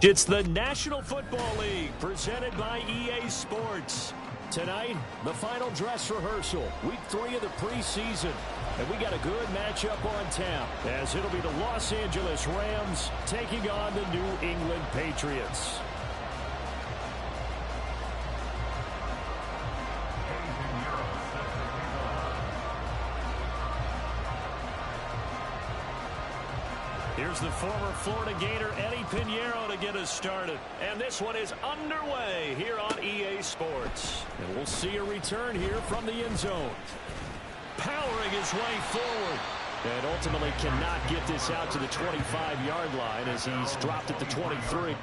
It's the National Football League presented by EA Sports. Tonight, the final dress rehearsal, week 3 of the preseason. And we got a good matchup on tap, as it'll be the Los Angeles Rams taking on the New England Patriots. Here's the former Florida Gator Eddie Pinheiro to get us started. And this one is underway here on EA Sports. And we'll see a return here from the end zone. Powering his way forward. And ultimately cannot get this out to the 25-yard line as he's dropped at the 23.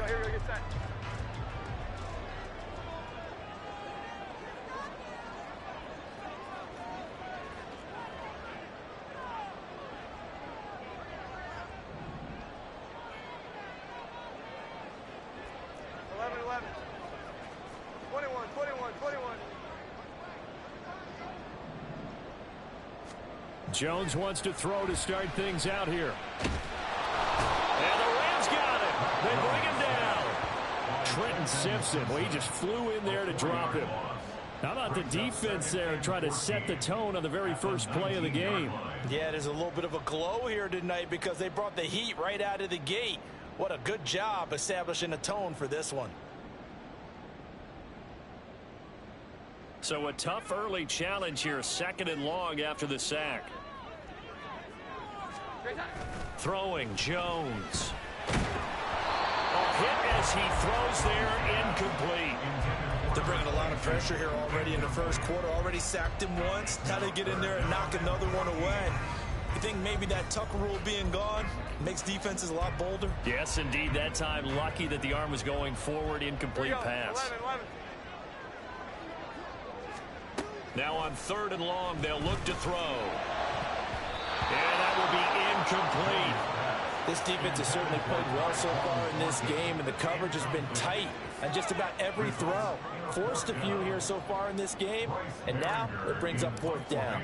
Here we go, get set. Eleven. 21. Jones wants to throw to start things out here. And the Rams got it. They bring him down. Trenton Simpson, well, he just flew in there to drop him. How about the defense there trying to set the tone on the very first play of the game? Yeah, there's a little bit of a glow here tonight because they brought the heat right out of the gate. What a good job establishing a tone for this one. So a tough early challenge here, 2nd and long after the sack. Throwing Jones. A hit as he throws there, incomplete. They're bringing a lot of pressure here already in the first quarter. Already sacked him once. How to get in there and knock another one away. You think maybe that Tucker rule being gone makes defenses a lot bolder? Yes, indeed. That time, lucky that the arm was going forward, incomplete pass. 11. Now on 3rd and long, they'll look to throw. And that will be incomplete. This defense has certainly played well so far in this game, and the coverage has been tight on just about every throw. Forced a few here so far in this game, and now it brings up 4th down.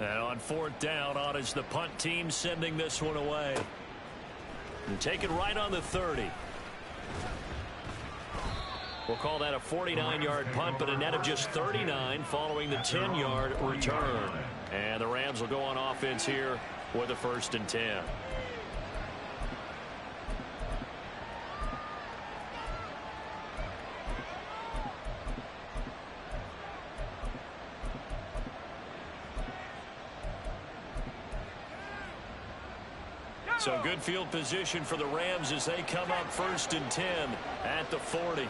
And on 4th down, on is the punt team sending this one away. And take it right on the 30. We'll call that a 49-yard punt, but a net of just 39 following the 10-yard return. And the Rams will go on offense here with a 1st and 10. So good field position for the Rams as they come up 1st and 10 at the 40.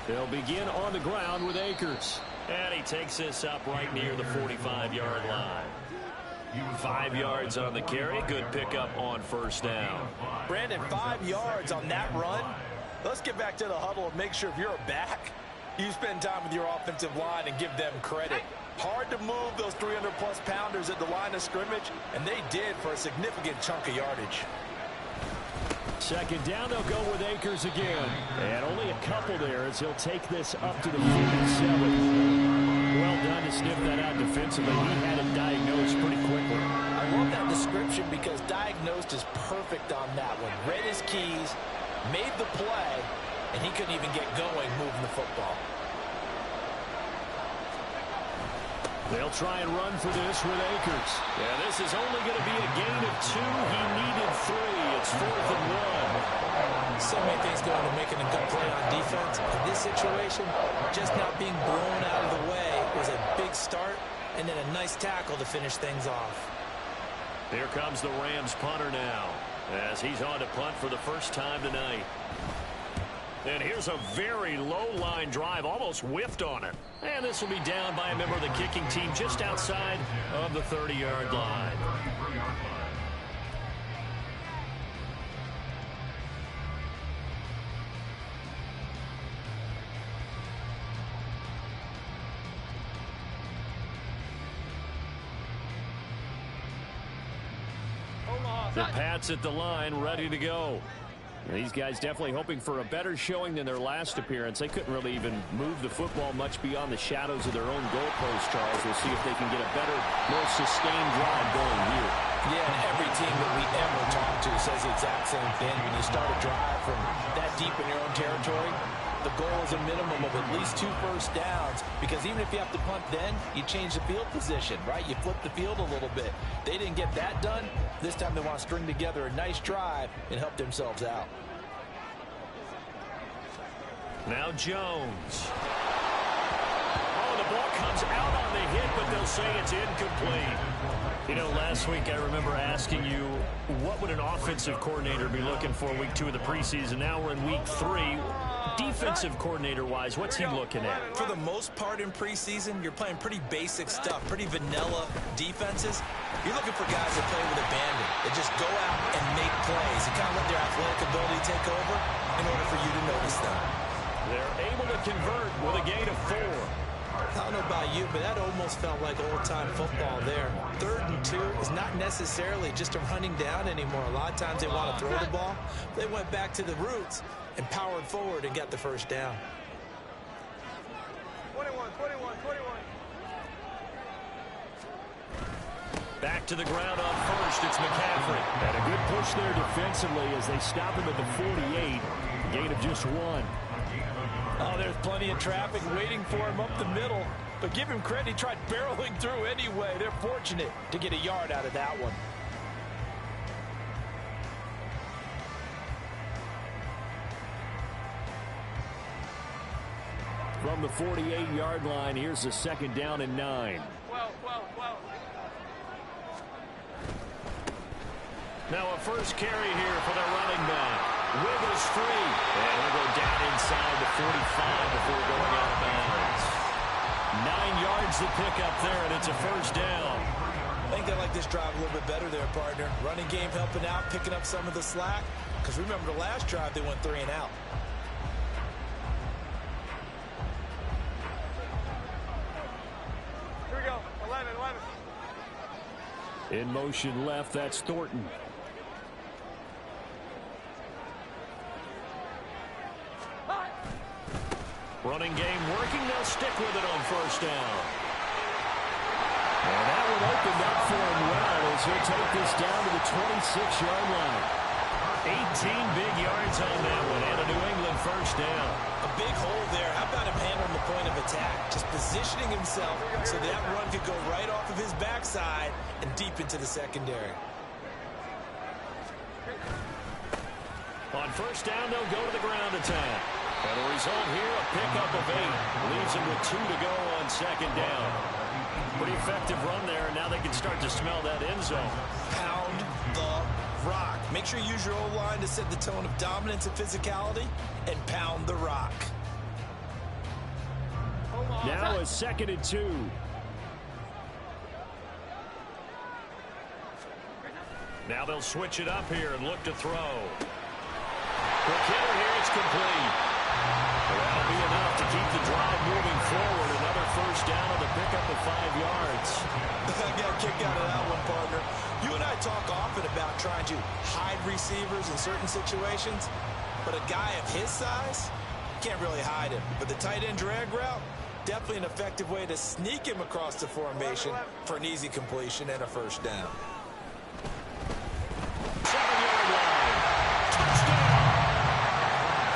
They'll begin on the ground with Akers. And he takes this up right near the 45-yard line. 5 yards on the carry. Good pickup on 1st down. Brandon, 5 yards on that run. Let's get back to the huddle and make sure if you're a back, you spend time with your offensive line and give them credit. Hard to move those 300-plus pounders at the line of scrimmage, and they did for a significant chunk of yardage. 2nd down, they'll go with Akers again. And only a couple there as he'll take this up to the 47. Well done to sniff that out defensively. He had it diagnosed pretty quickly. I love that description because diagnosed is perfect on that one. Read his keys, made the play, and he couldn't even get going moving the football. They'll try and run for this with Akers. Yeah, this is only going to be a gain of 2. He needed 3. It's 4th and 1. So many things go into making a good play on defense. In this situation, just not being blown out of the way was a big start, and then a nice tackle to finish things off. Here comes the Rams punter now, as he's on to punt for the first time tonight. And here's a very low-line drive, almost whiffed on it. And this will be down by a member of the kicking team just outside of the 30-yard line. The Pats at the line, ready to go. These guys definitely hoping for a better showing than their last appearance. They couldn't really even move the football much beyond the shadows of their own goalpost, Charles. We'll see if they can get a better, more sustained drive going here. Yeah, and every team that we ever talk to says the exact same thing. When you start a drive from that deep in your own territory, the goal is a minimum of at least 2 first downs, because even if you have to punt then, you change the field position, right? You flip the field a little bit. They didn't get that done. This time they want to string together a nice drive and help themselves out. Now Jones. Oh, the ball comes out on the hit, but they'll say it's incomplete. You know, last week I remember asking you, what would an offensive coordinator be looking for week 2 of the preseason? Now we're in week 3. Defensive coordinator-wise, what's he looking at? For the most part in preseason, you're playing pretty basic stuff, pretty vanilla defenses. You're looking for guys that play with abandon, that just go out and make plays. You kind of let their athletic ability take over in order for you to notice them. They're able to convert with a gain of 4. I don't know about you, but that almost felt like old-time football there. 3rd and 2 is not necessarily just a running down anymore. A lot of times they want to throw the ball. They went back to the roots and powered forward and got the first down. 21. Back to the ground on first. It's McCaffrey. And a good push there defensively as they stop him at the 48. Gain of just 1. Oh, there's plenty of traffic waiting for him up the middle. But give him credit, he tried barreling through anyway. They're fortunate to get a yard out of that one. From the 48-yard line, here's a 2nd down and 9. Well. Now a first carry here for the running back. Wiggles free. And he'll go down inside the 45 before going out of bounds. 9 yards to pick up there, and it's a first down. I think they like this drive a little bit better there, partner. Running game helping out, picking up some of the slack. Because remember the last drive, they went 3 and out. Here we go. 11. In motion left, that's Thornton. Running game working. They'll stick with it on first down. And that one opened up for him well as he'll take this down to the 26-yard line. 18 big yards on that one and a New England first down. A big hole there. How about him handling the point of attack? Just positioning himself so that run could go right off of his backside and deep into the secondary. On first down, they'll go to the ground attack. And the result here, a pickup of 8. Leaves him with 2 to go on 2nd down. Pretty effective run there. Now they can start to smell that end zone. Pound the rock. Make sure you use your O-line to set the tone of dominance and physicality, and pound the rock. Now a 2nd and 2. Now they'll switch it up here and look to throw. The killer here, it's complete. That'll be enough to keep the drive moving forward. Another first down on the pickup of 5 yards. I got a kick out of that one, partner. You and I talk often about trying to hide receivers in certain situations, but a guy of his size, can't really hide him. But the tight end drag route, definitely an effective way to sneak him across the formation for an easy completion and a first down. 7-yard line. Touchdown.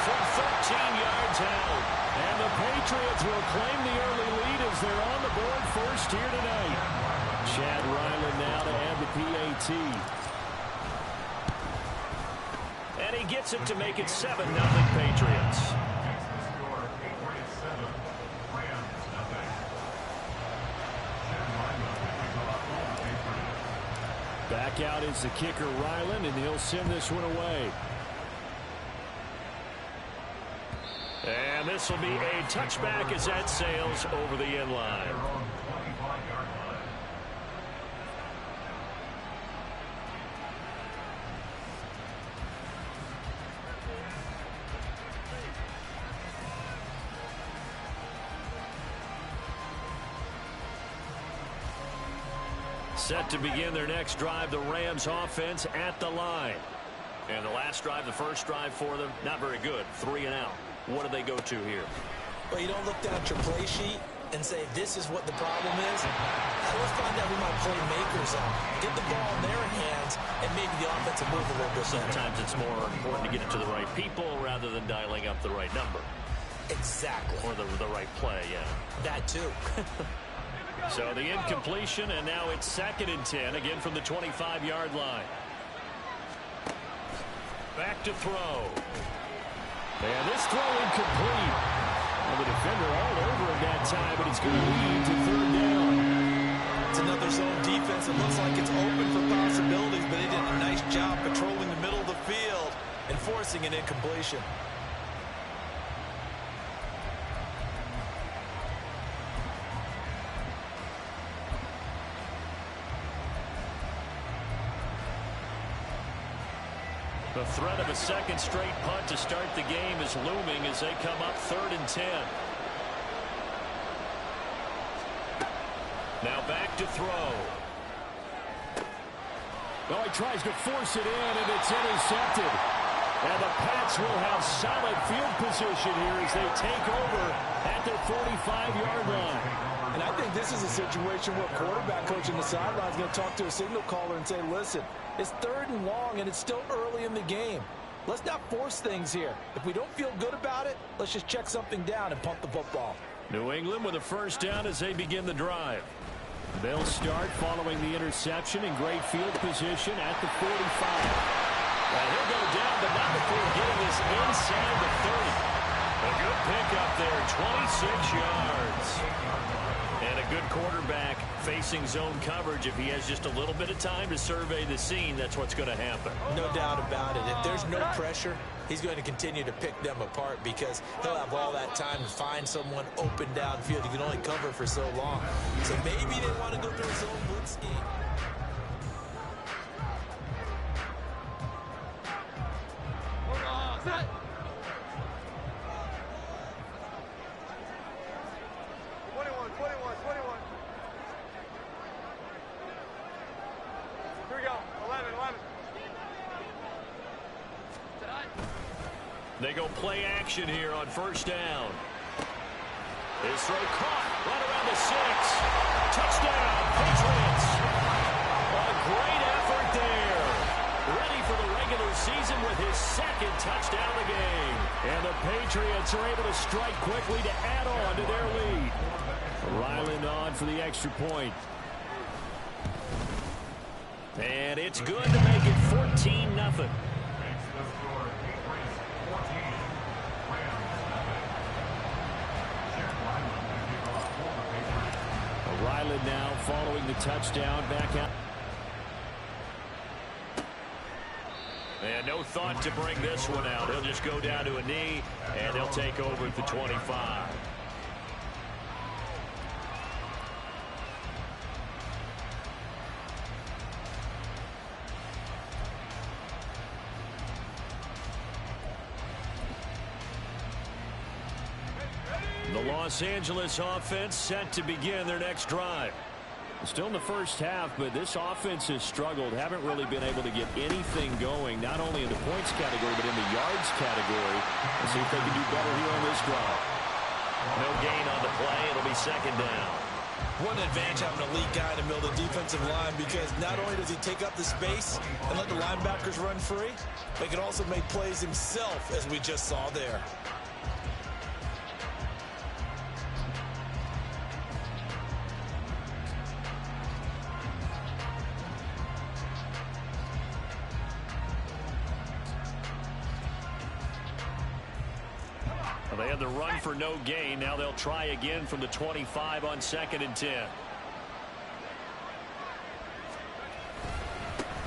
From 13 yards out. And the Patriots will claim the early lead as they're on the board first here tonight. Chad Ryland now to add the PAT. And he gets it to make it 7-0 Patriots. Back out is the kicker, Ryland, and he'll send this one away. And this will be a touchback as that sails over the end line. Set to begin their next drive, the Rams offense at the line. And the last drive, the first drive for them, not very good. 3 and out. What do they go to here? Well, you don't look down at your play sheet and say, this is what the problem is. Let's find out who my playmakers are. Get the ball in their hands, and maybe the offense will move a little bit better. Sometimes it's more important to get it to the right people rather than dialing up the right number. Exactly. Or the right play, yeah. That too. So the incompletion, and now it's 2nd and 10, again from the 25-yard line. Back to throw. And this throw incomplete. Well, the defender all over him that time, but it's going to lead to 3rd down. It's another zone defense. It looks like it's open for possibilities, but they did a nice job patrolling the middle of the field and forcing an incompletion. The threat of a second straight punt to start the game is looming as they come up 3rd and 10. Now back to throw. Well, he tries to force it in, and it's intercepted. And the Pats will have solid field position here as they take over at their 45-yard line. And I think this is a situation where quarterback coach on the sideline is going to talk to a signal caller and say, listen, it's 3rd and long, and it's still early in the game. Let's not force things here. If we don't feel good about it, let's just check something down and punt the football. New England with a 1st down as they begin the drive. They'll start following the interception in great field position at the 45. Well, he'll go down, but not before getting this inside the 30. A good pickup there, 26 yards. And a good quarterback facing zone coverage. If he has just a little bit of time to survey the scene, that's what's going to happen. No doubt about it. If there's no pressure, he's going to continue to pick them apart because he'll have all that time to find someone open downfield. He can only cover for so long. So maybe they want to go through a zone blitz scheme. Set. They go play action here on 1st down. His throw caught right around the 6. Touchdown, Patriots. A great effort there. Ready for the regular season with his 2nd touchdown of the game. And the Patriots are able to strike quickly to add on to their lead. Ryland on for the extra point. And it's good to make it 14-0. Ryland now following the touchdown back out. And no thought to bring this one out. He'll just go down to a knee, and they'll take over at the 25. The Los Angeles offense set to begin their next drive. Still in the first half, but this offense has struggled. Haven't really been able to get anything going, not only in the points category, but in the yards category. Let's see if they can do better here on this drive. No gain on the play. It'll be 2nd down. What an advantage having an elite guy in the middle of the defensive line, because not only does he take up the space and let the linebackers run free, but he can also make plays himself, as we just saw there. They had the run for no gain. Now they'll try again from the 25 on 2nd and 10.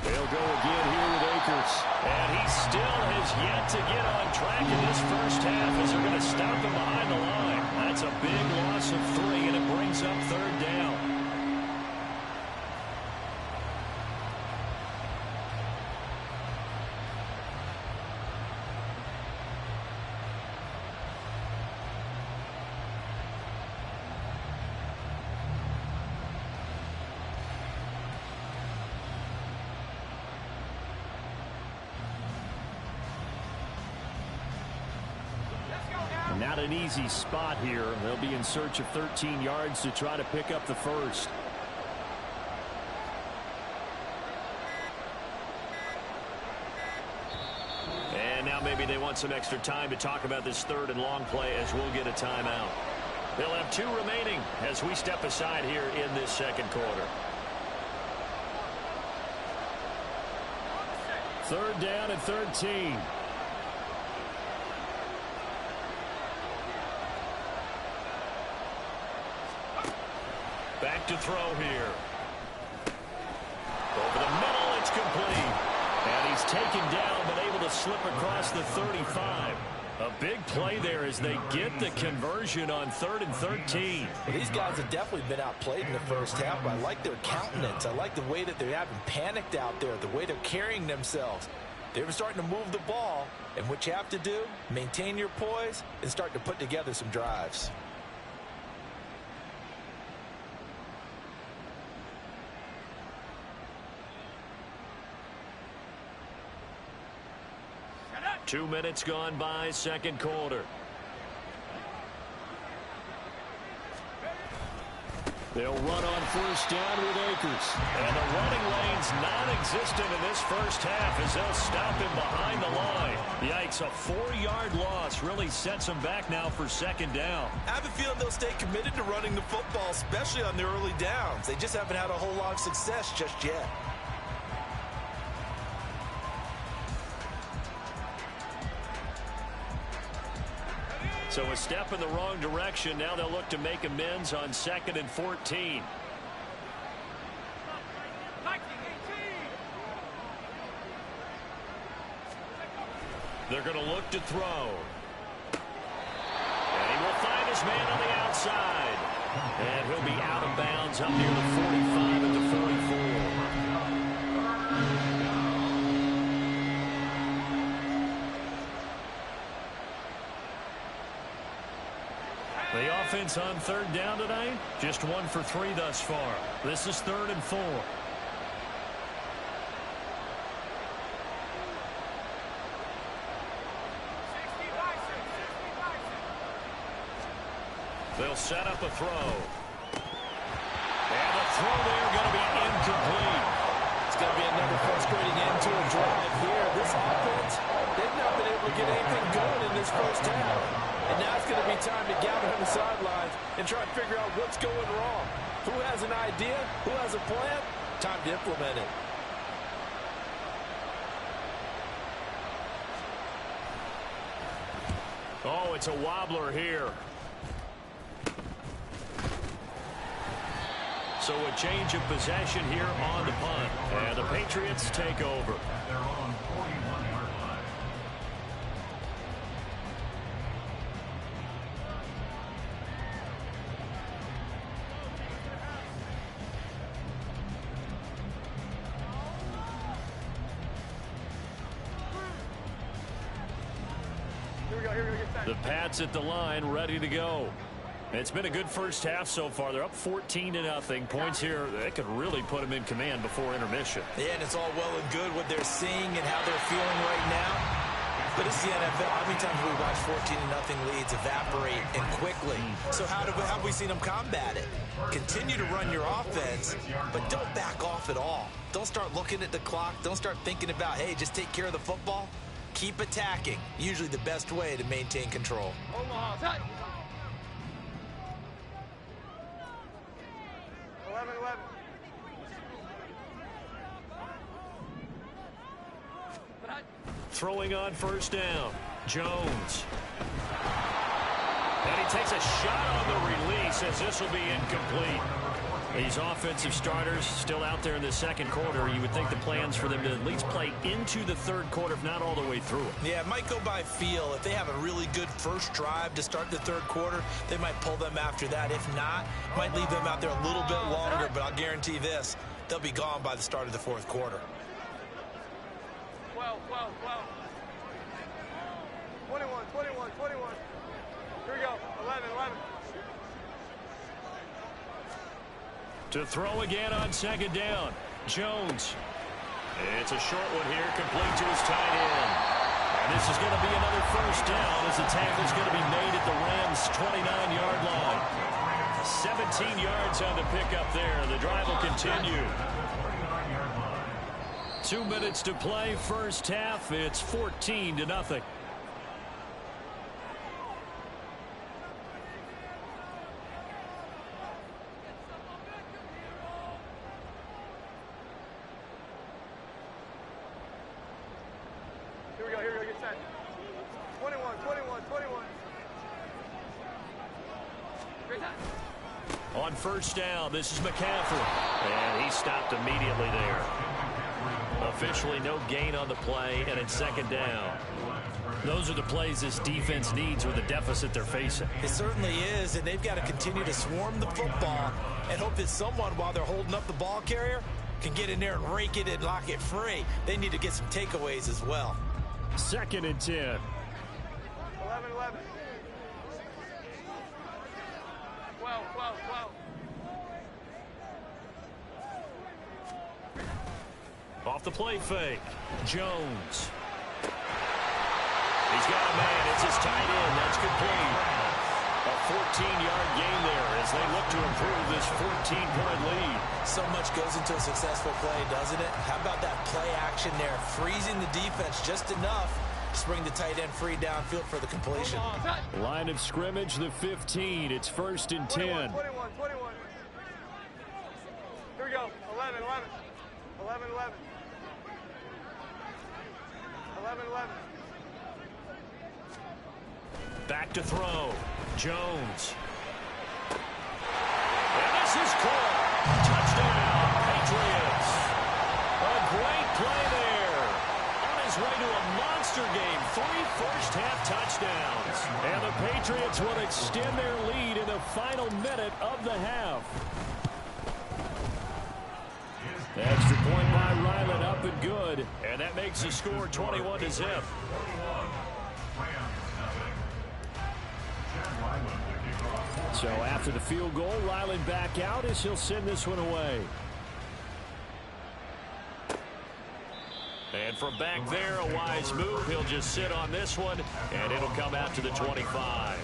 They'll go again here with Akers. Eagles. And he still has yet to get on track in this first half as they're going to stop him behind the line. That's a big loss of 3, and it brings up third down. Not an easy spot here. They'll be in search of 13 yards to try to pick up the first. And now maybe they want some extra time to talk about this third and long play as we'll get a timeout. They'll have 2 remaining as we step aside here in this second quarter. Third down and 13. Back to throw here. Over the middle, it's complete. And he's taken down, but able to slip across the 35. A big play there as they get the conversion on 3rd and 13. Well, these guys have definitely been outplayed in the first half, but I like their countenance. I like the way that they haven't panicked out there, the way they're carrying themselves. They're starting to move the ball, and what you have to do, maintain your poise and start to put together some drives. Two minutes gone by, second quarter. They'll run on first down with Akers. And the running lane's non-existent in this first half as they'll stop him behind the line. Yikes, a 4-yard loss really sets them back now for second down. I have a feeling they'll stay committed to running the football, especially on the early downs. They just haven't had a whole lot of success just yet. So a step in the wrong direction. Now they'll look to make amends on 2nd and 14. They're going to look to throw. And he will find his man on the outside. And he'll be out of bounds up near the 45 at the 44. The offense on third down tonight, just 1 for 3 thus far. This is 3rd and 4. They'll set up a throw. And the throw there going to be incomplete. It's going to be another frustrating end to a drive here. This offense, they've not been able to get anything going in this first half. And now it's going to be time to gather on the sidelines and try to figure out what's going wrong. Who has an idea? Who has a plan? Time to implement it. Oh, it's a wobbler here. So a change of possession here on the punt. And the Patriots take over. They're on 41-yard line. The Pats at the line, ready to go. It's been a good first half so far. They're up 14-0. Points here, they could really put them in command before intermission. Yeah, and it's all well and good what they're seeing and how they're feeling right now. But it's the NFL. How many times have we watched 14-0 leads evaporate and quickly? So how have we seen them combat it? Continue to run your offense, but don't back off at all. Don't start looking at the clock. Don't start thinking about, hey, just take care of the football. Keep attacking. Usually the best way to maintain control. Omaha, tight. 11-11. Throwing on first down. Jones. And he takes a shot on the release as this will be incomplete. These offensive starters still out there in the second quarter. You would think the plans for them to at least play into the third quarter, if not all the way through it. Yeah, it might go by feel. If they have a really good first drive to start the third quarter, they might pull them after that. If not, might leave them out there a little bit longer, but I'll guarantee this, they'll be gone by the start of the fourth quarter. 12, 12, 12. 21, 21, 21. Here we go. 11, 11. To throw again on second down. Jones. It's a short one here, complete to his tight end. And this is going to be another first down as the tackle is going to be made at the Rams' 29-yard line. 17 yards on the pickup there. The drive will continue. 2 minutes to play, first half. It's 14-0. Here we go, get set. 21, 21, 21. Great time. On first down, this is McCaffrey. And he stopped immediately there. Officially no gain on the play, and it's second down. Those are the plays this defense needs with the deficit they're facing. It certainly is, and they've got to continue to swarm the football and hope that someone, while they're holding up the ball carrier, can get in there and rake it and lock it free. They need to get some takeaways as well. 2nd and 10. 11, 11. 12, 12, 12. Off the play fake. Jones. He's got a man. It's his tight end. That's complete. A 14-yard gain there as they look to improve this 14-point lead. So much goes into a successful play, doesn't it? How about that play action there? Freezing the defense just enough to bring the tight end free downfield for the completion. Line of scrimmage, the 15. It's 1st and 10. 21, 21. Here we go. 11, 11. 11, 11. 11, 11. Back to throw. Jones. And this is caught. Touchdown, Patriots. A great play there. On his way to a monster game. 3 first-half touchdowns. And the Patriots will extend their lead in the final minute of the half. The extra point by Ryland up and good. And that makes the score 21-0. So after the field goal, Ryland back out as he'll send this one away. And from back there, a wise move. He'll just sit on this one, and it'll come out to the 25.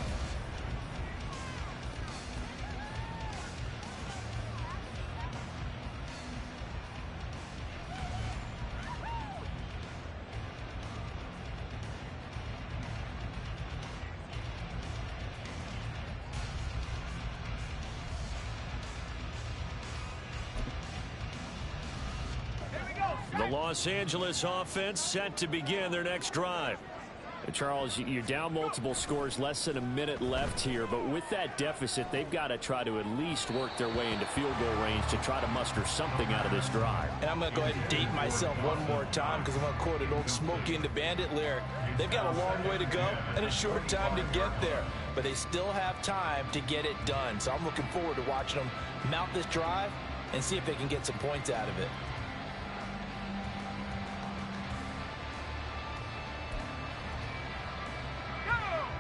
The Los Angeles offense set to begin their next drive. Charles, you're down multiple scores, less than a minute left here, but with that deficit, they've got to try to at least work their way into field goal range to try to muster something out of this drive. And I'm going to go ahead and date myself one more time because I'm going to quote an old Smokey and the Bandit lyric. They've got a long way to go and a short time to get there, but they still have time to get it done. So I'm looking forward to watching them mount this drive and see if they can get some points out of it.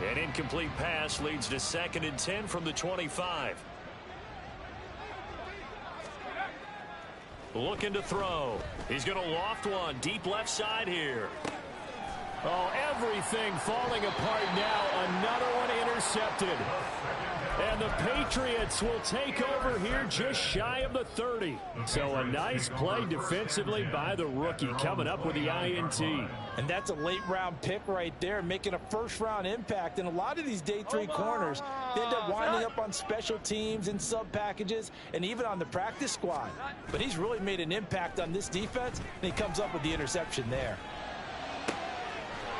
An incomplete pass leads to 2nd and 10 from the 25. Looking to throw. He's going to loft one deep left side here. Oh, everything falling apart now. Another one intercepted. And the Patriots will take over here just shy of the 30. So a nice play defensively by the rookie coming up with the INT. And that's a late-round pick right there, making a first-round impact. And a lot of these day 3 corners, they end up winding up on special teams and sub-packages and even on the practice squad. But he's really made an impact on this defense, and he comes up with the interception there.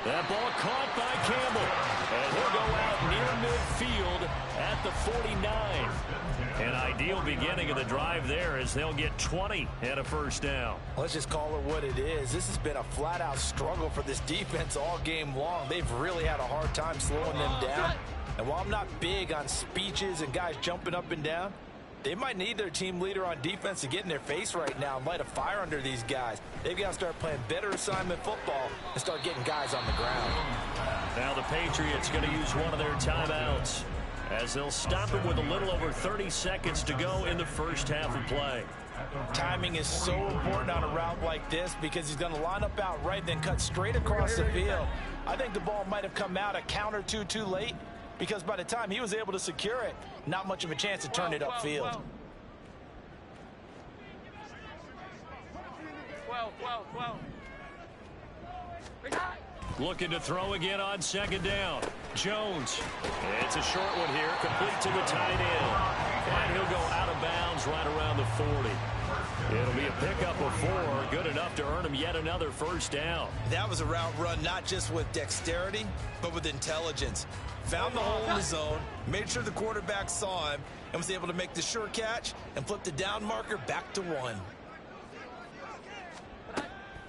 That ball caught by Campbell. And he'll go out near midfield at the 49. An ideal beginning of the drive there as they'll get 20 and a first down. Let's just call it what it is. This has been a flat-out struggle for this defense all game long. They've really had a hard time slowing them down. And while I'm not big on speeches and guys jumping up and down, they might need their team leader on defense to get in their face right now and light a fire under these guys. They've got to start playing better assignment football and start getting guys on the ground. Now the Patriots going to use one of their timeouts as they'll stop it with a little over 30 seconds to go in the first half of play. Timing is so important on a route like this because he's going to line up out right, then cut straight across the field. I think the ball might have come out a count or two too late, because by the time he was able to secure it, not much of a chance to turn it upfield. Looking to throw again on second down. Jones. It's a short one here, complete to the tight end. And he'll go out of bounds right around the 40. It'll be a pickup of 4, good enough to earn him yet another first down. That was a route run not just with dexterity, but with intelligence. Found the hole in the zone, made sure the quarterback saw him, and was able to make the sure catch and flip the down marker back to 1.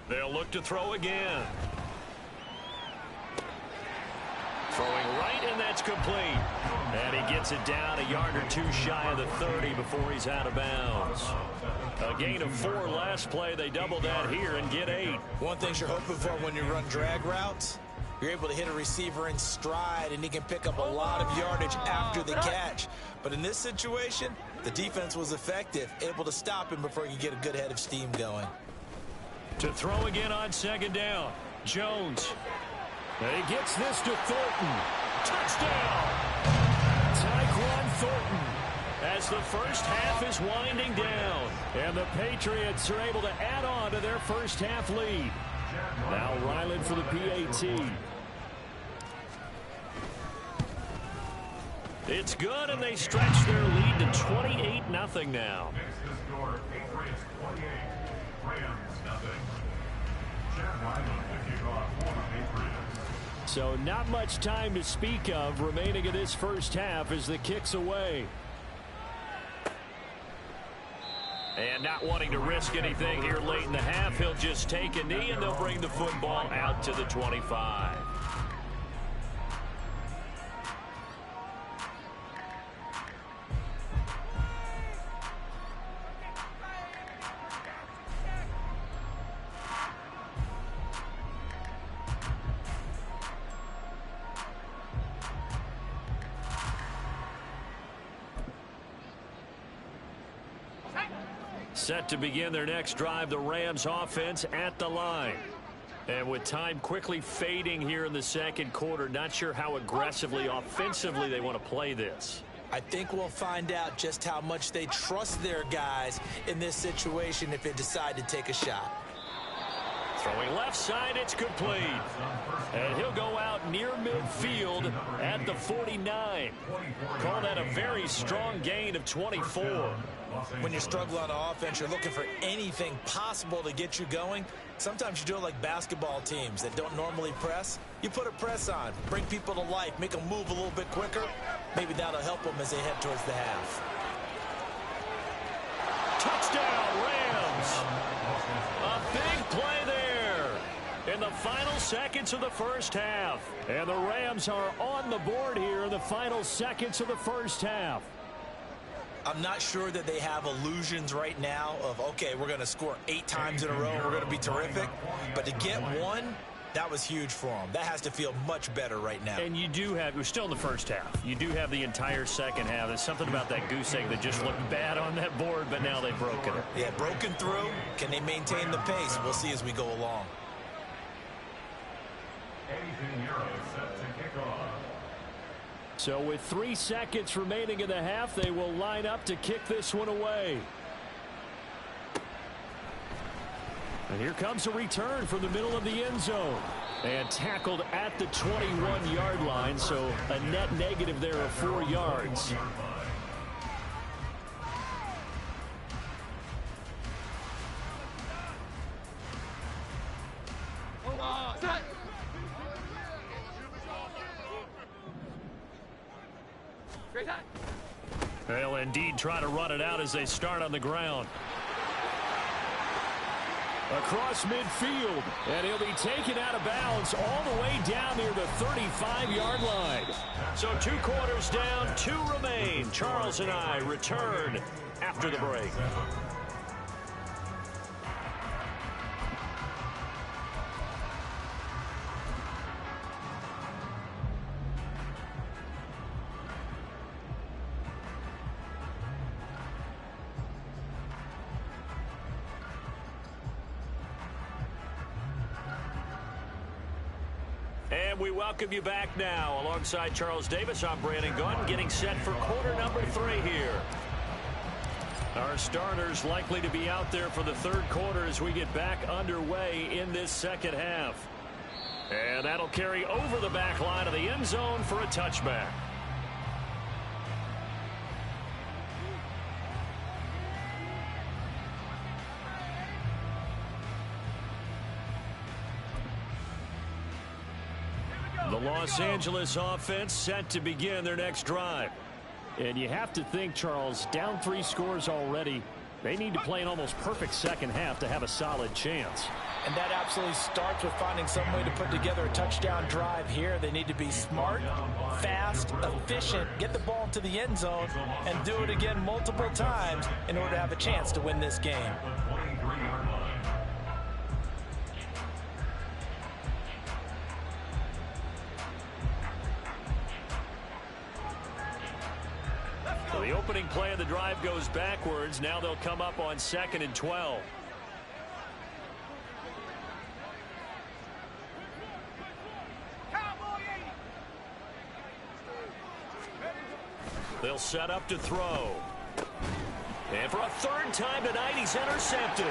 They'll look to throw again. Throwing right, and that's complete. And he gets it down a yard or two shy of the 30 before he's out of bounds. A gain of 4 last play. They double that here and get 8. One thing you're hoping for when you run drag routes, you're able to hit a receiver in stride, and he can pick up a lot of yardage after the catch. But in this situation, the defense was effective, able to stop him before he could get a good head of steam going. To throw again on second down. Jones. And he gets this to Thornton. Touchdown! Tyquan Thornton. As the first half is winding down. And the Patriots are able to add on to their first half lead. Now Ryland for the PAT. It's good, and they stretch their lead to 28-0 now. Makes the score Patriots 28, Rams 0. Chad Ryland to kick off for the Patriots. So not much time to speak of remaining in this first half as the kick's away. And not wanting to risk anything here late in the half, he'll just take a knee, and they'll bring the football out to the 25. Set to begin their next drive, the Rams offense at the line. And with time quickly fading here in the second quarter, not sure how aggressively, offensively they want to play this. I think we'll find out just how much they trust their guys in this situation if they decide to take a shot. Throwing left side, it's complete. And he'll go out near midfield at the 49. Call that a very strong gain of 24. When you're struggling on offense, you're looking for anything possible to get you going. Sometimes you do it like basketball teams that don't normally press. You put a press on, bring people to life, make them move a little bit quicker. Maybe that'll help them as they head towards the half. Touchdown, Rams! A big play there in the final seconds of the first half. And the Rams are on the board here in the final seconds of the first half. I'm not sure that they have illusions right now of, okay, we're going to score 8 times in a row and we're going to be terrific. But to get one, that was huge for them. That has to feel much better right now. And you do have, we're still in the first half. You do have the entire second half. There's something about that goose egg that just looked bad on that board, but now they've broken it. Yeah, broken through. Can they maintain the pace? We'll see as we go along. 18 euros set to kick off. So with 3 seconds remaining in the half, they will line up to kick this one away. And here comes a return from the middle of the end zone. And tackled at the 21-yard line, so a net negative there of 4 yards. They'll indeed try to run it out as they start on the ground. Across midfield, and he'll be taken out of bounds all the way down near the 35-yard line. So 2 quarters down, 2 remain. Charles and I return after the break. And we welcome you back now. Alongside Charles Davis, I'm Brandon Gunn, getting set for quarter number 3 here. Our starters likely to be out there for the 3rd quarter as we get back underway in this 2nd half. And that'll carry over the back line of the end zone for a touchback. The Los Angeles offense set to begin their next drive. And you have to think, Charles, down 3 scores already. They need to play an almost perfect 2nd half to have a solid chance. And that absolutely starts with finding some way to put together a touchdown drive here. They need to be smart, fast, efficient, get the ball into the end zone, and do it again multiple times in order to have a chance to win this game. So the opening play of the drive goes backwards. Now they'll come up on 2nd and 12. They'll set up to throw. And for a 3rd time tonight, he's intercepted.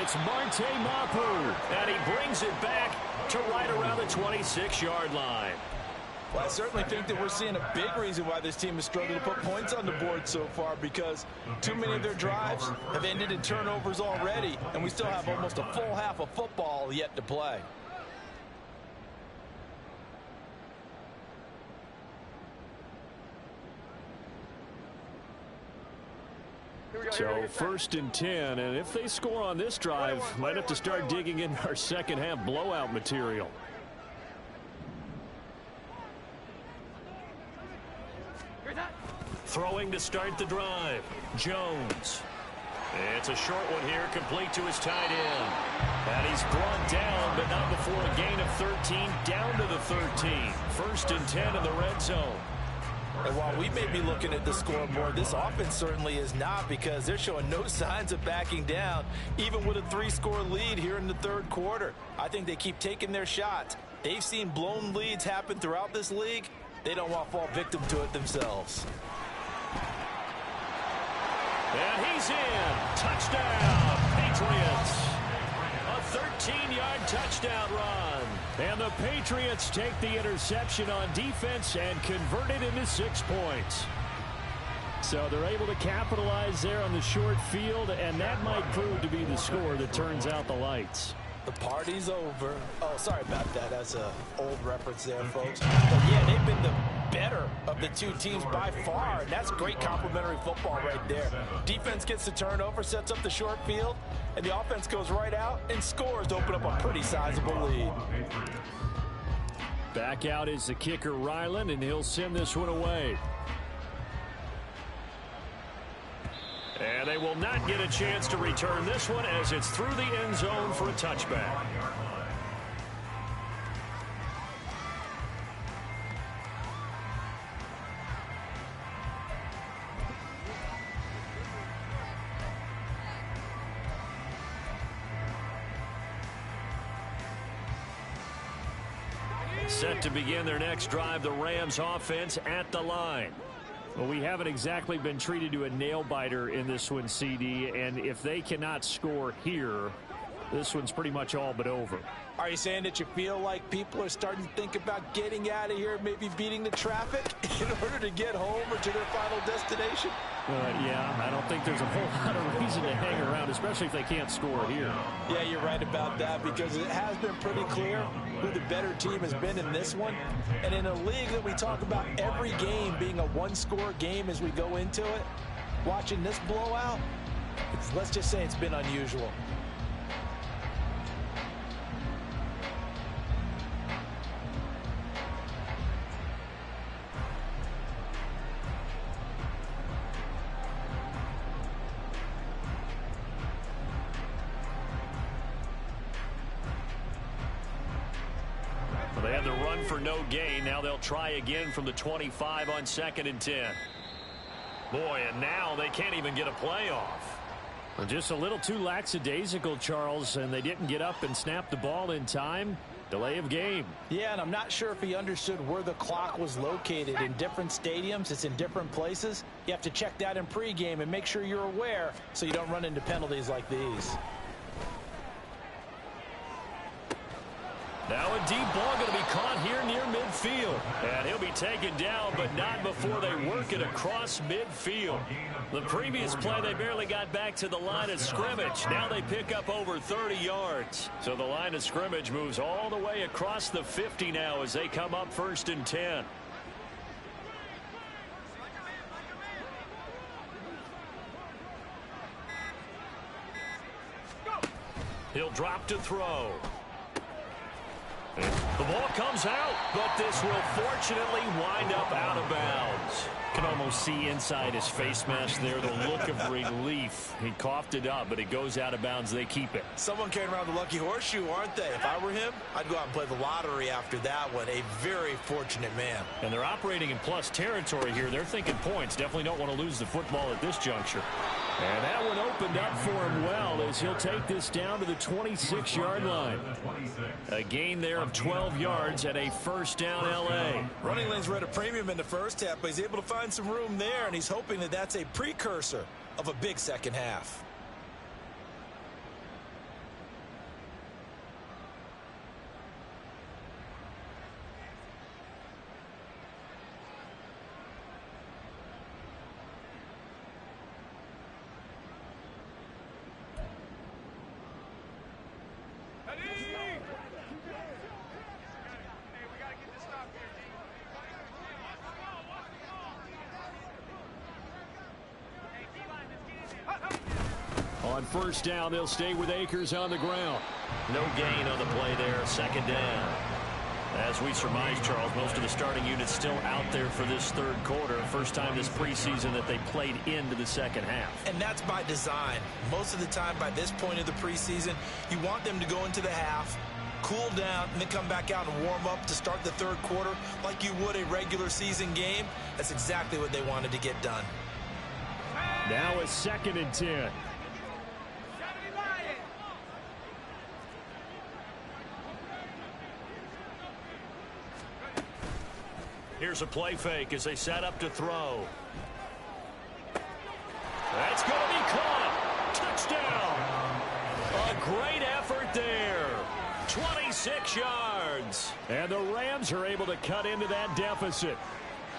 It's Marte Mapu, and he brings it back to right around the 26-yard line. Well, I certainly think that we're seeing a big reason why this team has struggled to put points on the board so far, because too many of their drives have ended in turnovers already, and we still have almost a full half of football yet to play. So 1st and 10, and if they score on this drive, might have to start digging in our 2nd half blowout material. Throwing to start the drive. Jones. It's a short one here, complete to his tight end. And he's brought down, but not before a gain of 13, down to the 13. 1st and 10 in the red zone. And while we may be looking at the scoreboard, this offense certainly is not, because they're showing no signs of backing down, even with a 3-score lead here in the 3rd quarter. I think they keep taking their shots. They've seen blown leads happen throughout this league. They don't want to fall victim to it themselves. And he's in. Touchdown, Patriots. A 13-yard touchdown run. And the Patriots take the interception on defense and convert it into 6 points. So they're able to capitalize there on the short field, and that might prove to be the score that turns out the lights. The party's over. Oh, sorry about that. That's an old reference there, folks. But yeah, they've been the better of the 2 teams by far, and that's great complimentary football right there. Defense gets the turnover, sets up the short field, and the offense goes right out and scores to open up a pretty sizable lead. Back out is the kicker, Ryland, and he'll send this one away. And they will not get a chance to return this one as it's through the end zone for a touchback. Set to begin their next drive, the Rams offense at the line. Well, we haven't exactly been treated to a nail-biter in this one, CD, and if they cannot score here, this one's pretty much all but over. Are you saying that you feel like people are starting to think about getting out of here, maybe beating the traffic in order to get home or to their final destination? Yeah, I don't think there's a whole lot of reason to hang around, especially if they can't score here. Yeah, you're right about that, because it has been pretty clear who the better team has been in this one. And in a league that we talk about every game being a one-score game as we go into it, watching this blowout, let's just say it's been unusual. They had the run for no gain. Now they'll try again from the 25 on 2nd and 10. Boy, and now they can't even get a play off. Well, just a little too lackadaisical, Charles, and they didn't get up and snap the ball in time. Delay of game. Yeah, and I'm not sure if he understood where the clock was located. In different stadiums, it's in different places. You have to check that in pregame and make sure you're aware so you don't run into penalties like these. Now a deep ball going to be caught here near midfield. And he'll be taken down, but not before they work it across midfield. The previous play, they barely got back to the line of scrimmage. Now they pick up over 30 yards. So the line of scrimmage moves all the way across the 50 now as they come up 1st and 10. He'll drop to throw. The ball comes out, but this will fortunately wind up out of bounds. Can almost see inside his face mask there the look of relief. He coughed it up, but it goes out of bounds. They keep it. Someone carrying around the lucky horseshoe, aren't they? If I were him, I'd go out and play the lottery after that one. A very fortunate man. And they're operating in plus territory here. They're thinking points. Definitely don't want to lose the football at this juncture. And that one opened up for him well as he'll take this down to the 26-yard line. A gain there of 12 yards at a 1st down L.A. Running lanes were at a premium in the first half, but he's able to find some room there, and he's hoping that that's a precursor of a big second half. On 1st down, they'll stay with Akers on the ground. No gain on the play there, 2nd down. As we surmise, Charles, most of the starting units still out there for this 3rd quarter. First time this preseason that they played into the 2nd half. And that's by design. Most of the time by this point of the preseason, you want them to go into the half, cool down, and then come back out and warm up to start the 3rd quarter like you would a regular season game. That's exactly what they wanted to get done. Now it's 2nd and 10. Here's a play fake as they set up to throw. That's going to be caught. Touchdown. A great effort there. 26 yards. And the Rams are able to cut into that deficit.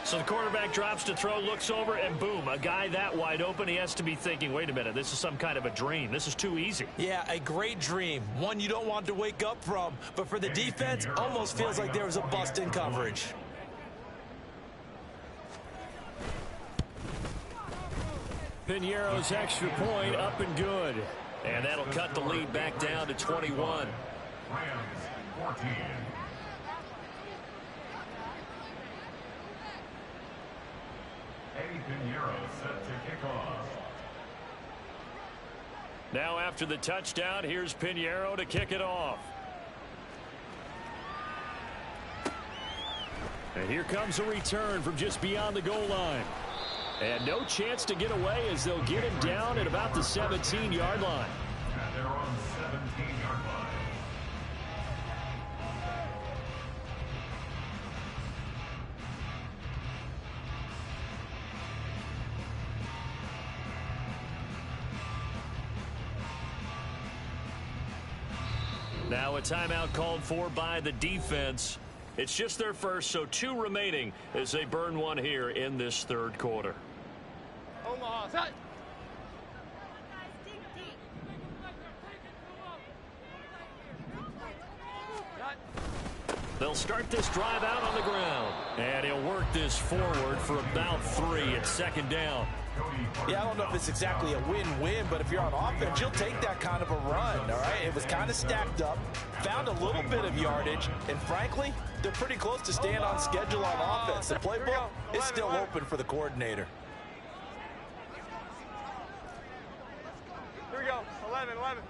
So the quarterback drops to throw, looks over, and boom, a guy that wide open. He has to be thinking, wait a minute, this is some kind of a dream. This is too easy. Yeah, a great dream. One you don't want to wake up from. But for the defense, almost feels like there was a bust in coverage. Piñeiro's extra point up and good. And that'll cut the lead back down to 21. Rams 14. Eddie Piñeiro set to kick off. Now after the touchdown, here's Piñeiro to kick it off. And here comes a return from just beyond the goal line. And no chance to get away as they'll get him down at about the 17-yard line. And they're on 17-yard line. Now a timeout called for by the defense. It's just their first, so 2 remaining as they burn one here in this 3rd quarter. Hold Omaha. Set. They'll start this drive out on the ground. And he'll work this forward for about 3 at second down. Yeah, I don't know if it's exactly a win-win, but if you're on offense, you'll take that kind of a run, all right? It was kind of stacked up, found a little bit of yardage, and frankly, they're pretty close to staying on schedule on offense. The playbook is still open for the coordinator. Here we go. 11, 11.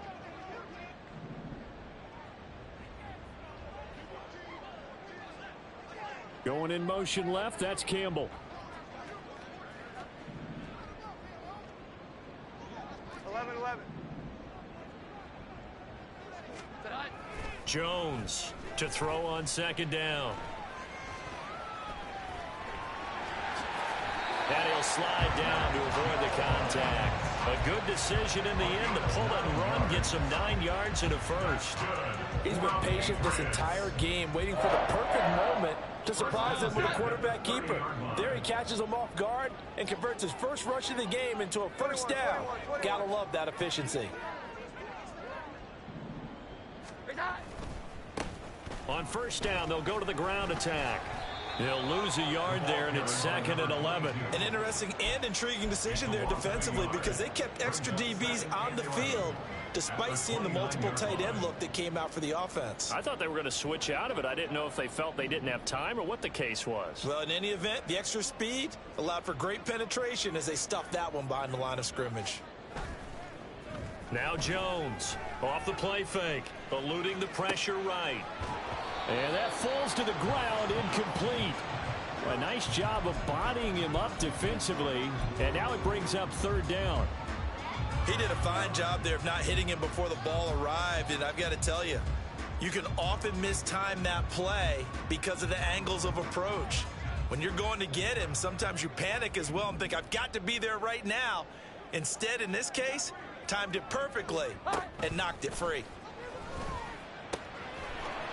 Going in motion left, that's Campbell. 11, 11. Jones to throw on second down. And he'll slide down to avoid the contact. A good decision in the end to pull and run, get some 9 yards and a first. He's been patient this entire game, waiting for the perfect moment to surprise them with a quarterback keeper. There he catches him off guard and converts his first rush of the game into a first down. Gotta love that efficiency. On first down, they'll go to the ground attack. They'll lose a yard there, and it's second and 11. An interesting and intriguing decision there defensively because they kept extra DBs on the field despite seeing the multiple tight end look that came out for the offense. I thought they were going to switch out of it. I didn't know if they felt they didn't have time or what the case was. Well, in any event, the extra speed allowed for great penetration as they stuffed that one behind the line of scrimmage. Now Jones off the play fake, eluding the pressure right. And that falls to the ground, incomplete. A nice job of bodying him up defensively, and now it brings up third down. He did a fine job there of not hitting him before the ball arrived, and I've got to tell you, you can often mistime that play because of the angles of approach. When you're going to get him, sometimes you panic as well and think, I've got to be there right now. Instead, in this case, timed it perfectly and knocked it free.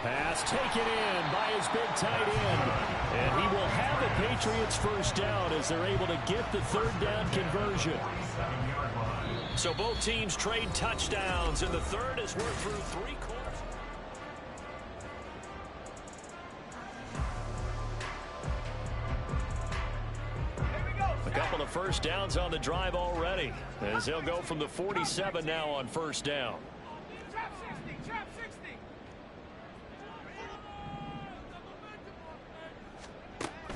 Pass taken in by his big tight end. And he will have the Patriots first down as they're able to get the third down conversion. So both teams trade touchdowns, and the third as we're through 3 quarters. A couple of first downs on the drive already, as they'll go from the 47 now on first down. Trap 60.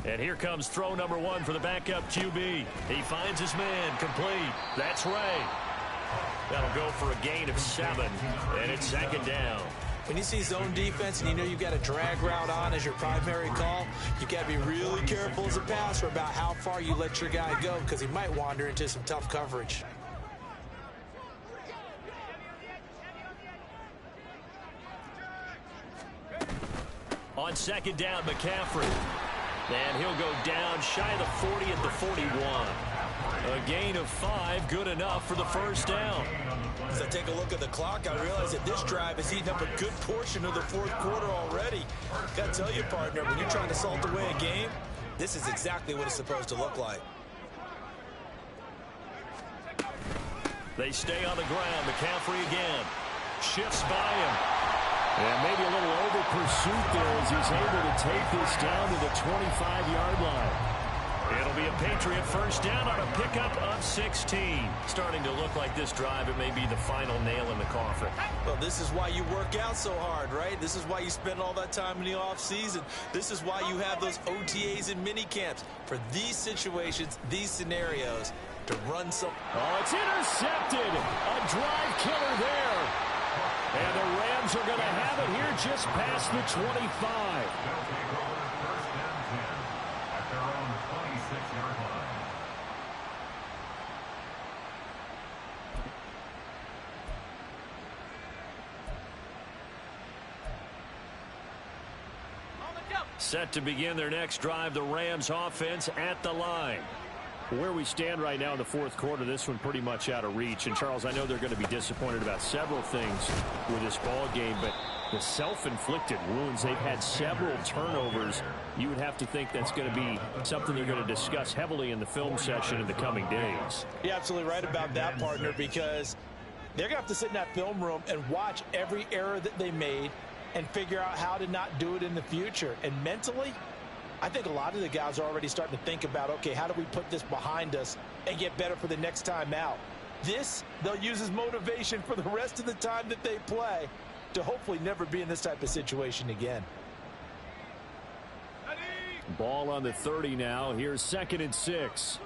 And here comes throw number 1 for the backup QB. He finds his man, complete. That's Ray. That'll go for a gain of 7, and it's second down. When you see zone defense and you know you've got a drag route on as your primary call, you've got to be really careful as a passer about how far you let your guy go because he might wander into some tough coverage. On second down, McCaffrey. And he'll go down shy of the 40 at the 41. A gain of 5, good enough for the first down. As I take a look at the clock, I realize that this drive has eaten up a good portion of the fourth quarter already. Got to tell you, partner, when you're trying to salt away a game, this is exactly what it's supposed to look like. They stay on the ground. McCaffrey again. Shifts by him. And maybe a little over pursuit there as he's able to take this down to the 25-yard line. It'll be a Patriot first down on a pickup of 16. Starting to look like this drive, it may be the final nail in the coffin. Well, this is why you work out so hard, right? This is why you spend all that time in the offseason. This is why you have those OTAs and mini camps for these situations, these scenarios, to run some. Oh, it's intercepted. A drive killer there. And the Rams are going to have it here just past the 25. They'll take over first and 10 at their own 26-yard line. Set to begin their next drive, the Rams offense at the line. Where we stand right now in the fourth quarter, this one pretty much out of reach. And, Charles, I know they're going to be disappointed about several things with this ball game, but The self-inflicted wounds. They've had several turnovers. You would have to think that's going to be something they're going to discuss heavily in the film session in the coming days. You're absolutely right about that, partner, because they're going to have to sit in that film room and watch every error that they made and figure out how to not do it in the future. And mentally, I think a lot of the guys are already starting to think about, okay, how do we put this behind us and get better for the next time out? This, they'll use as motivation for the rest of the time that they play to hopefully never be in this type of situation again. Ball on the 30 now. Here's 2nd and 6. 60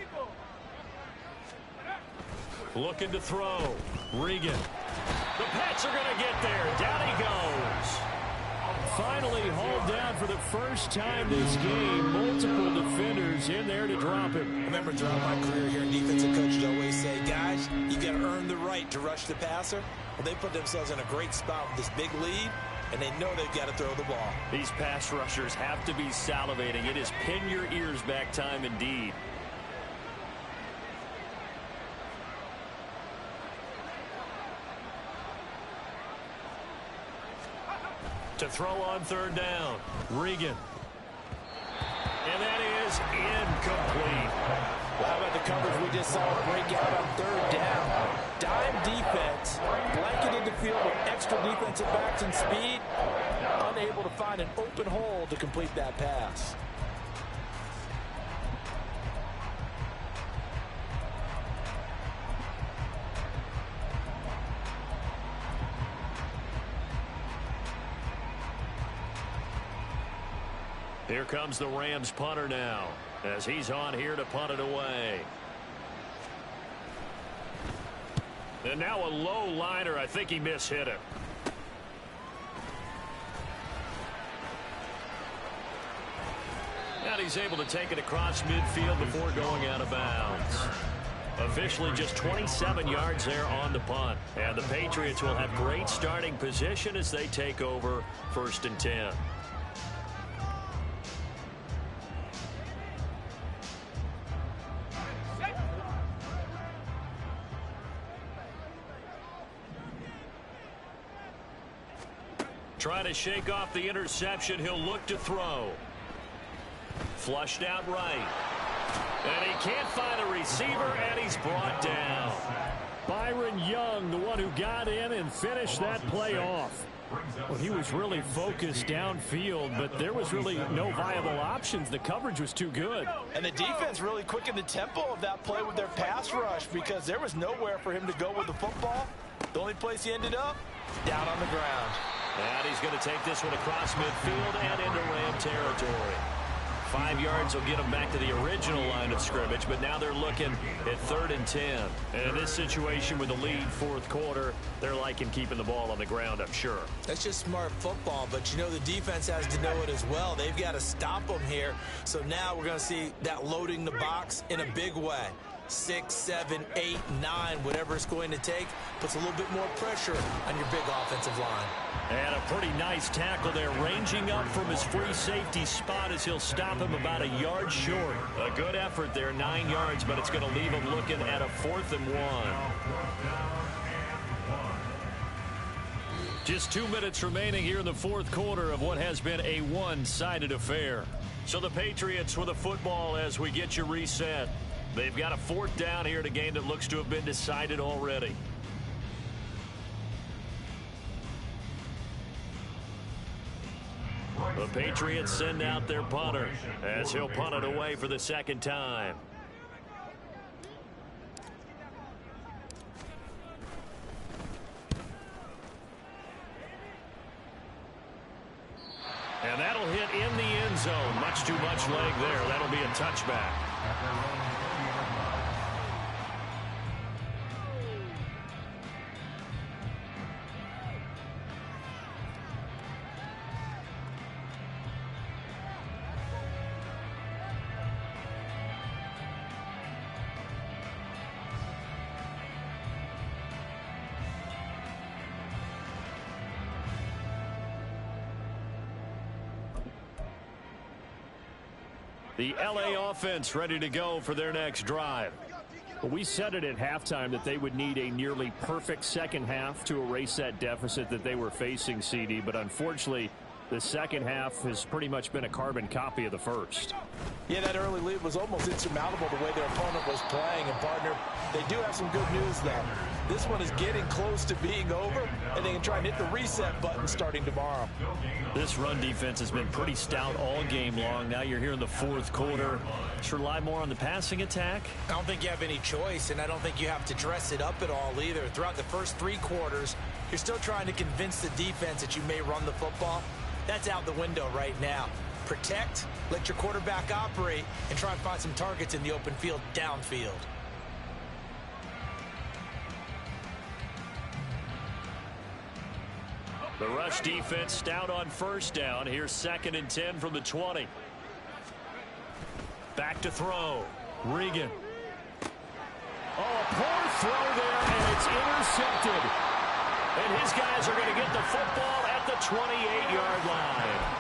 Eagle. Looking to throw. Regan. The Pats are going to get there. Down he goes. Finally hauled down for the first time this game. Multiple defenders in there to drop him. I remember throughout my career here in defensive coaches always say, guys, you got to earn the right to rush the passer. Well, they put themselves in a great spot with this big lead, and they know they've got to throw the ball. These pass rushers have to be salivating. It is pin your ears back time indeed. To throw on 3rd down. Regan. And that is incomplete. Well, how about the coverage we just saw break out on 3rd down? Dime defense, blanketed the field with extra defensive backs and speed, unable to find an open hole to complete that pass. Here comes the Rams punter now as he's on here to punt it away. And now a low liner. I think he mishit it. And he's able to take it across midfield before going out of bounds. Officially just 27 yards there on the punt. And the Patriots will have great starting position as they take over 1st and 10. Trying to shake off the interception. He'll look to throw. Flushed out right. And he can't find a receiver, and he's brought down. Byron Young, the one who got in and finished that play off. Well, he was really focused downfield, but there was really no viable options. The coverage was too good. And the defense really quickened the tempo of that play with their pass rush because there was nowhere for him to go with the football. The only place he ended up, down on the ground. And he's going to take this one across midfield and into Ram territory. 5 yards will get them back to the original line of scrimmage, but now they're looking at 3rd and 10. And in this situation with the lead 4th quarter, they're liking keeping the ball on the ground, I'm sure. That's just smart football, but you know the defense has to know it as well. They've got to stop them here. So now we're going to see that loading the box in a big way. 6, 7, 8, 9, whatever it's going to take, puts a little bit more pressure on your big offensive line. And a pretty nice tackle there, ranging up from his free safety spot as he'll stop him about a yard short. A good effort there, 9 yards, but it's going to leave him looking at a 4th and 1. Just 2 minutes remaining here in the 4th quarter of what has been a one-sided affair. So the Patriots with a football as we get you reset. They've got a 4th down here in a game that looks to have been decided already. The Patriots send out their punter as he'll punt it away for the 2nd time. And that'll hit in the end zone. Much too much leg there. That'll be a touchback. The LA offense ready to go for their next drive. Well, we said it at halftime that they would need a nearly perfect second half to erase that deficit that they were facing, CD. But unfortunately, the second half has pretty much been a carbon copy of the first. Yeah, that early lead was almost insurmountable the way their opponent was playing. And, partner, they do have some good news, though. This one is getting close to being over, and they can try and hit the reset button starting tomorrow. This run defense has been pretty stout all game long. Now you're here in the fourth quarter. Should rely more on the passing attack? I don't think you have any choice, and I don't think you have to dress it up at all either. Throughout the first 3 quarters, you're still trying to convince the defense that you may run the football. That's out the window right now. Protect, let your quarterback operate, and try and find some targets in the open field downfield. The rush defense stout on first down. Here's 2nd and 10 from the 20. Back to throw. Regan. Oh, a poor throw there, and it's intercepted. And his guys are going to get the football at the 28-yard line.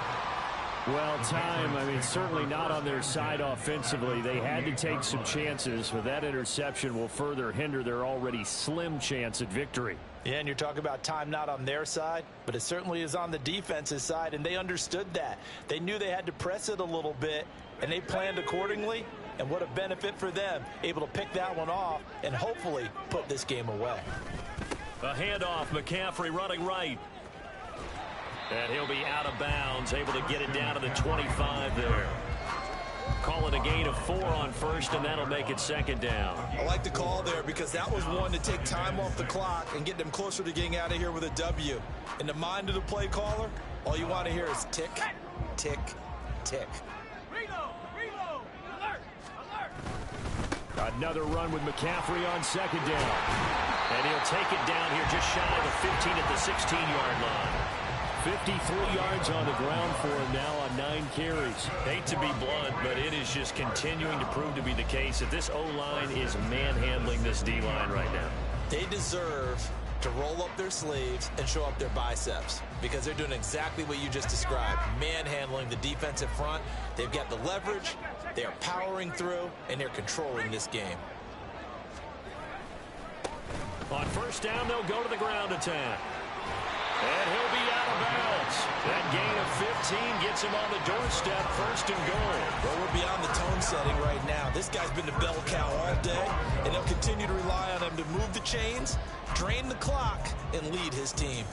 Well, time, certainly not on their side offensively. They had to take some chances, but that interception will further hinder their already slim chance at victory. Yeah, and you're talking about time not on their side, but it certainly is on the defense's side, and they understood that. They knew they had to press it a little bit, and they planned accordingly, and what a benefit for them, able to pick that one off and hopefully put this game away. A handoff, McCaffrey running right. And he'll be out of bounds, able to get it down to the 25 there. Call it a gain of 4 on first, and that'll make it 2nd down. I like the call there because that was one to take time off the clock and get them closer to getting out of here with a W. In the mind of the play caller, all you want to hear is tick, tick, tick. Reload, alert, alert. Another run with McCaffrey on 2nd down. And he'll take it down here just shy of the 15 at the 16-yard line. 53 yards on the ground for him now on 9 carries. Hate to be blunt, but it is just continuing to prove to be the case that this O-line is manhandling this D-line right now. They deserve to roll up their sleeves and show up their biceps because they're doing exactly what you just described, manhandling the defensive front. They've got the leverage, they're powering through, and they're controlling this game. On first down, they'll go to the ground attack. And he'll be out of bounds. That gain of 15 gets him on the doorstep, 1st and goal. Well, we're beyond the tone setting right now. This guy's been the bell cow all day, and they'll continue to rely on him to move the chains, drain the clock, and lead his team.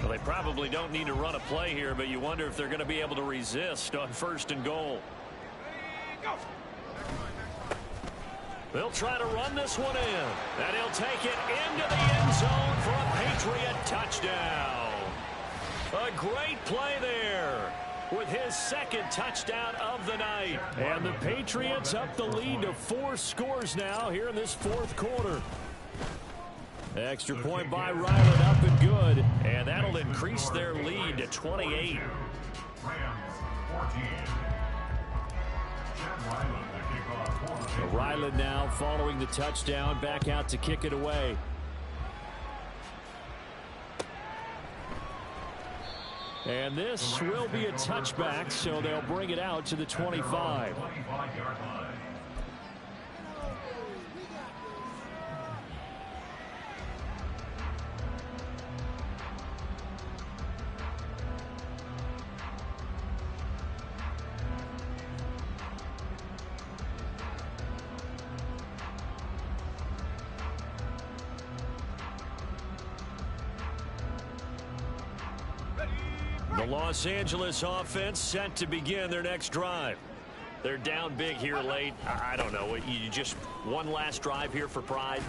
Well, they probably don't need to run a play here, but you wonder if they're going to be able to resist on 1st and goal. Go. They'll try to run this one in, and he'll take it into the end zone for a Patriot touchdown. A great play there with his 2nd touchdown of the night. And the Patriots up the lead to 4 scores now here in this 4th quarter. Extra point by Ryland, up and good, and that'll increase their lead to 28. Ryland now following the touchdown, back out to kick it away. And this will be a touchback, so they'll bring it out to the 25. The Los Angeles offense set to begin their next drive. They're down big here late. I don't know. You just one last drive here for pride?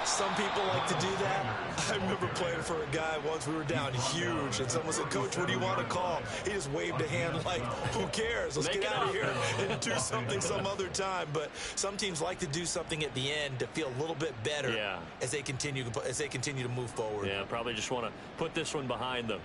Some people like to do that. I remember playing for a guy once. We were down huge, and someone said, "Coach, what do you want to call?" He just waved a hand like, who cares? Let's get out of here and do something some other time. But some teams like to do something at the end to feel a little bit better as they continue to move forward. Yeah, probably just want to put this one behind them.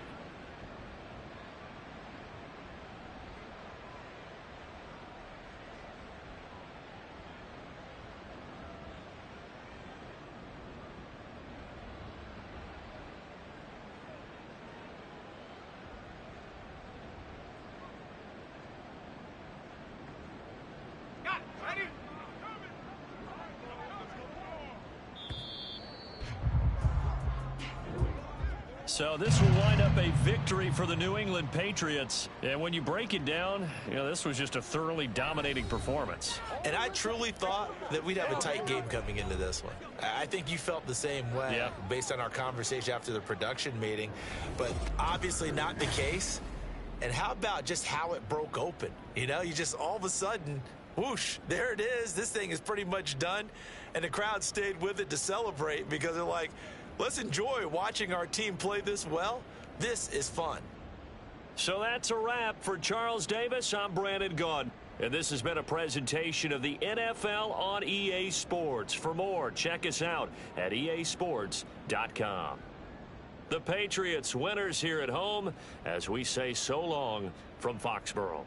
So this will wind up a victory for the New England Patriots. And when you break it down, this was just a thoroughly dominating performance. And I truly thought that we'd have a tight game coming into this one. I think you felt the same way based on our conversation after the production meeting, but obviously not the case. And how about just how it broke open? You just all of a sudden, whoosh, there it is. This thing is pretty much done. And the crowd stayed with it to celebrate because they're like, let's enjoy watching our team play this well. This is fun. So that's a wrap for Charles Davis. I'm Brandon Gaudin. And this has been a presentation of the NFL on EA Sports. For more, check us out at easports.com. The Patriots winners here at home as we say so long from Foxborough.